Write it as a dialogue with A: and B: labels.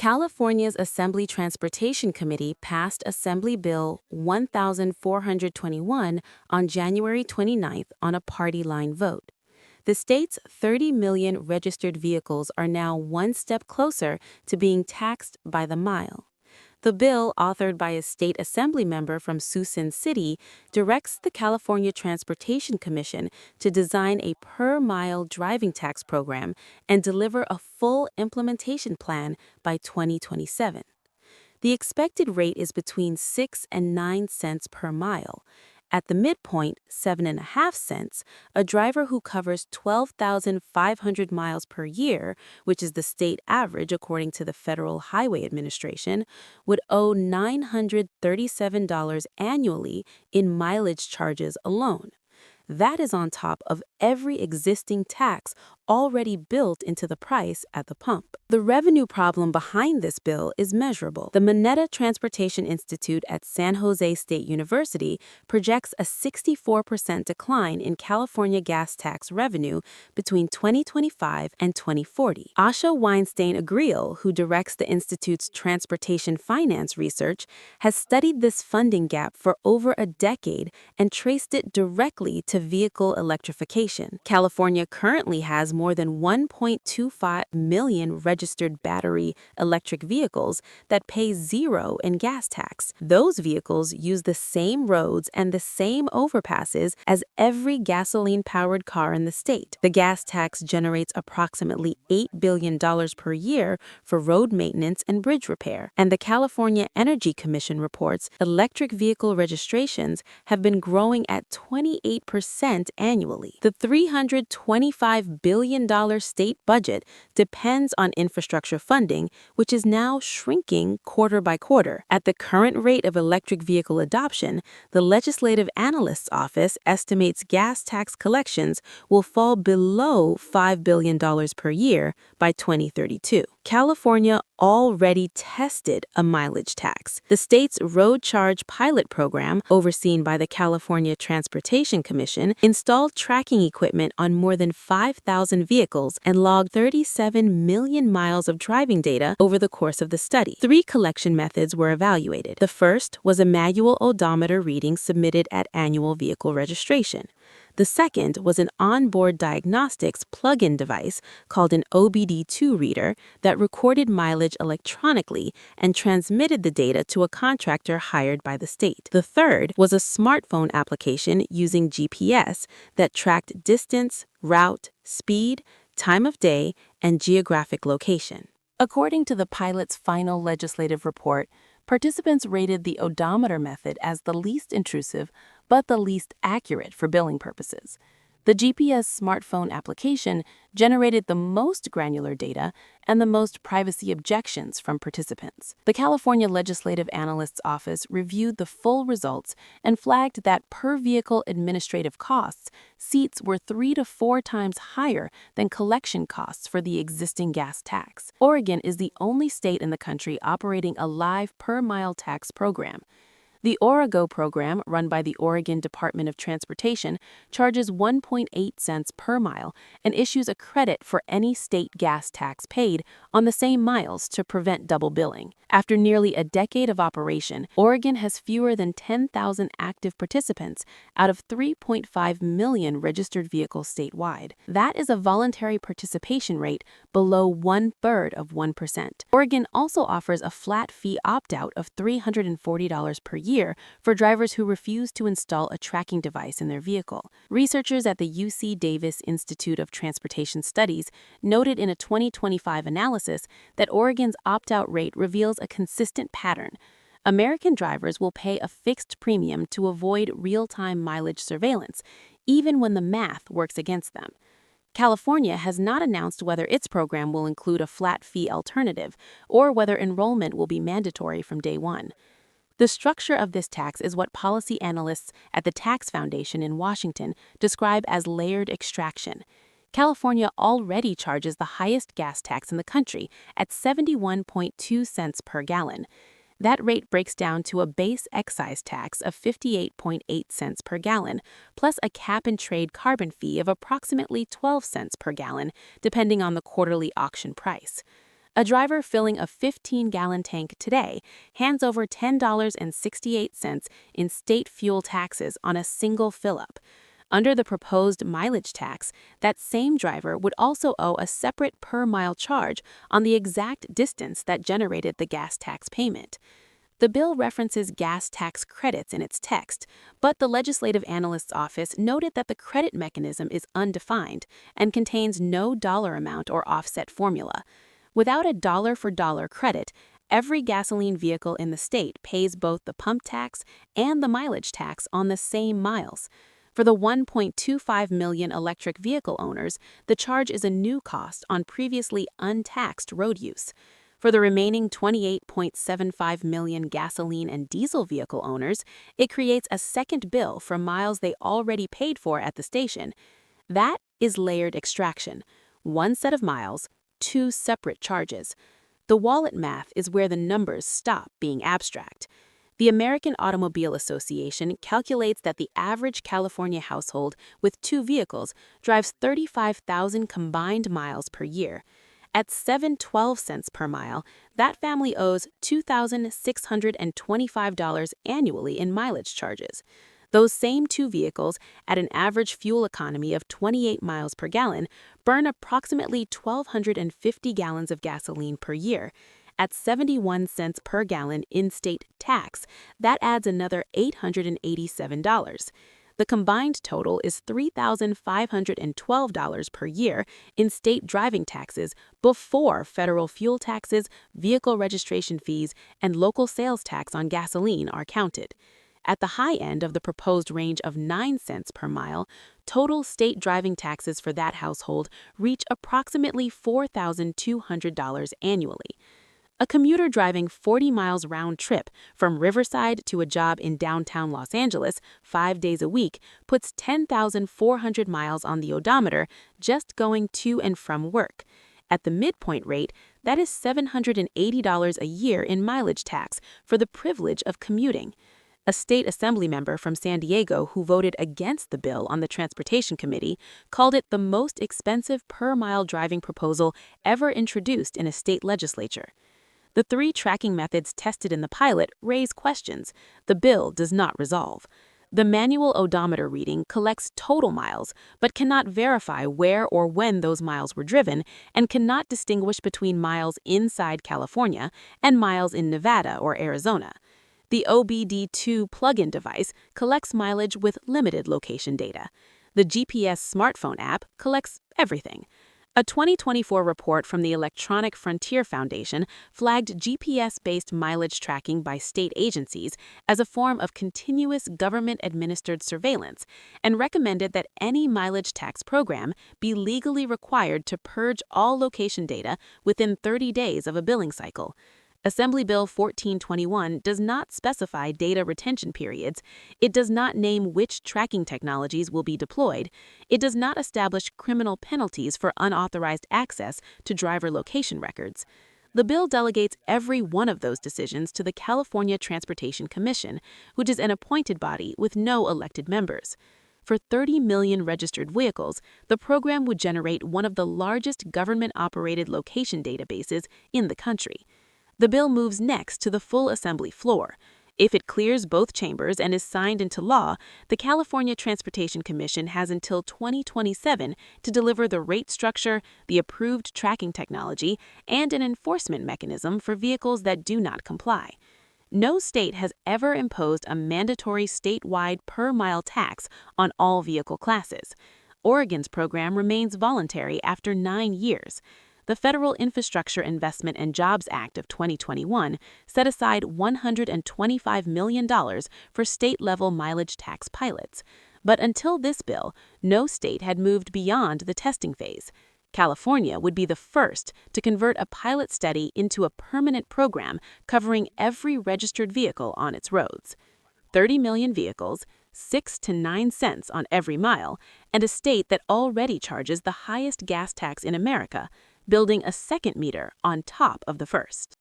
A: California's Assembly Transportation Committee passed Assembly Bill 1421 on January 29th on a party line vote. The state's 30 million registered vehicles are now one step closer to being taxed by the mile. The bill, authored by a state assembly member from Sioux City, directs the California Transportation Commission to design a per-mile driving tax program and deliver a full implementation plan by 2027. The expected rate is between 6 and 9 cents per mile. At the midpoint, 7.5 cents, a driver who covers 12,500 miles per year, which is the state average according to the Federal Highway Administration, would owe $937 annually in mileage charges alone. That is on top of every existing tax already built into the price at the pump. The revenue problem behind this bill is measurable. The Moneta Transportation Institute at San Jose State University projects a 64% decline in California gas tax revenue between 2025 and 2040. Asha Weinstein-Agriel, who directs the Institute's transportation finance research, has studied this funding gap for over a decade and traced it directly to vehicle electrification. California currently has more than 1.25 million registered battery electric vehicles that pay zero in gas tax. Those vehicles use the same roads and the same overpasses as every gasoline-powered car in the state. The gas tax generates approximately $8 billion per year for road maintenance and bridge repair. And the California Energy Commission reports electric vehicle registrations have been growing at 28% annually. The $325 billion state budget depends on infrastructure funding, which is now shrinking quarter by quarter. At the current rate of electric vehicle adoption, the Legislative Analyst's Office estimates gas tax collections will fall below $5 billion per year by 2032. California already tested a mileage tax. The state's road charge pilot program, overseen by the California Transportation Commission, installed tracking equipment on more than 5,000 vehicles and logged 37 million miles of driving data over the course of the study. 3 collection methods were evaluated. The first was a manual odometer reading submitted at annual vehicle registration. The second was an onboard diagnostics plug-in device called an OBD2 reader that recorded mileage electronically and transmitted the data to a contractor hired by the state. The third was a smartphone application using GPS that tracked distance, route, speed, time of day, and geographic location. According to the pilot's final legislative report, participants rated the odometer method as the least intrusive but the least accurate for billing purposes. The GPS smartphone application generated the most granular data and the most privacy objections from participants. The California Legislative Analyst's Office reviewed the full results and flagged that per-vehicle administrative costs, seats were 3 to 4 times higher than collection costs for the existing gas tax. Oregon is the only state in the country operating a live per-mile tax program. The OreGo program, run by the Oregon Department of Transportation, charges 1.8 cents per mile and issues a credit for any state gas tax paid on the same miles to prevent double billing. After nearly a decade of operation, Oregon has fewer than 10,000 active participants out of 3.5 million registered vehicles statewide. That is a voluntary participation rate below 1/3 of 1%. Oregon also offers a flat fee opt-out of $340 per year for drivers who refuse to install a tracking device in their vehicle. Researchers at the UC Davis Institute of Transportation Studies noted in a 2025 analysis that Oregon's opt-out rate reveals a consistent pattern. American drivers will pay a fixed premium to avoid real-time mileage surveillance, even when the math works against them. California has not announced whether its program will include a flat fee alternative or whether enrollment will be mandatory from day one. The structure of this tax is what policy analysts at the Tax Foundation in Washington describe as layered extraction. California already charges the highest gas tax in the country at 71.2 cents per gallon. That rate breaks down to a base excise tax of 58.8 cents per gallon, plus a cap-and-trade carbon fee of approximately 12 cents per gallon, depending on the quarterly auction price. A driver filling a 15-gallon tank today hands over $10.68 in state fuel taxes on a single fill-up. Under the proposed mileage tax, that same driver would also owe a separate per-mile charge on the exact distance that generated the gas tax payment. The bill references gas tax credits in its text, but the Legislative Analyst's Office noted that the credit mechanism is undefined and contains no dollar amount or offset formula. Without a dollar-for-dollar credit, every gasoline vehicle in the state pays both the pump tax and the mileage tax on the same miles. For the 1.25 million electric vehicle owners, the charge is a new cost on previously untaxed road use. For the remaining 28.75 million gasoline and diesel vehicle owners, it creates a second bill for miles they already paid for at the station. That is layered extraction. One set of miles, two separate charges. The wallet math is where the numbers stop being abstract. The American Automobile Association calculates that the average California household with two vehicles drives 35,000 combined miles per year. At $7.12 per mile, that family owes $2,625 annually in mileage charges. Those same two vehicles, at an average fuel economy of 28 miles per gallon, burn approximately 1,250 gallons of gasoline per year. At 71 cents per gallon in-state tax, that adds another $887. The combined total is $3,512 per year in state driving taxes before federal fuel taxes, vehicle registration fees, and local sales tax on gasoline are counted. At the high end of the proposed range of 9 cents per mile, total state driving taxes for that household reach approximately $4,200 annually. A commuter driving 40 miles round trip from Riverside to a job in downtown Los Angeles 5 days a week puts 10,400 miles on the odometer just going to and from work. At the midpoint rate, that is $780 a year in mileage tax for the privilege of commuting. A state assembly member from San Diego who voted against the bill on the Transportation Committee called it the most expensive per-mile driving proposal ever introduced in a state legislature. The three tracking methods tested in the pilot raise questions the bill does not resolve. The manual odometer reading collects total miles, but cannot verify where or when those miles were driven and cannot distinguish between miles inside California and miles in Nevada or Arizona. The OBD2 plug-in device collects mileage with limited location data. The GPS smartphone app collects everything. A 2024 report from the Electronic Frontier Foundation flagged GPS-based mileage tracking by state agencies as a form of continuous government-administered surveillance and recommended that any mileage tax program be legally required to purge all location data within 30 days of a billing cycle. Assembly Bill 1421 does not specify data retention periods, it does not name which tracking technologies will be deployed, it does not establish criminal penalties for unauthorized access to driver location records. The bill delegates every one of those decisions to the California Transportation Commission, which is an appointed body with no elected members. For 30 million registered vehicles, the program would generate one of the largest government-operated location databases in the country. The bill moves next to the full assembly floor. If it clears both chambers and is signed into law, the California Transportation Commission has until 2027 to deliver the rate structure, the approved tracking technology, and an enforcement mechanism for vehicles that do not comply. No state has ever imposed a mandatory statewide per-mile tax on all vehicle classes. Oregon's program remains voluntary after 9 years. The Federal Infrastructure Investment and Jobs Act of 2021 set aside $125 million for state-level mileage tax pilots. But until this bill, no state had moved beyond the testing phase. California would be the first to convert a pilot study into a permanent program covering every registered vehicle on its roads. 30 million vehicles, 6 to 9 cents on every mile, and a state that already charges the highest gas tax in America, building a second meter on top of the first.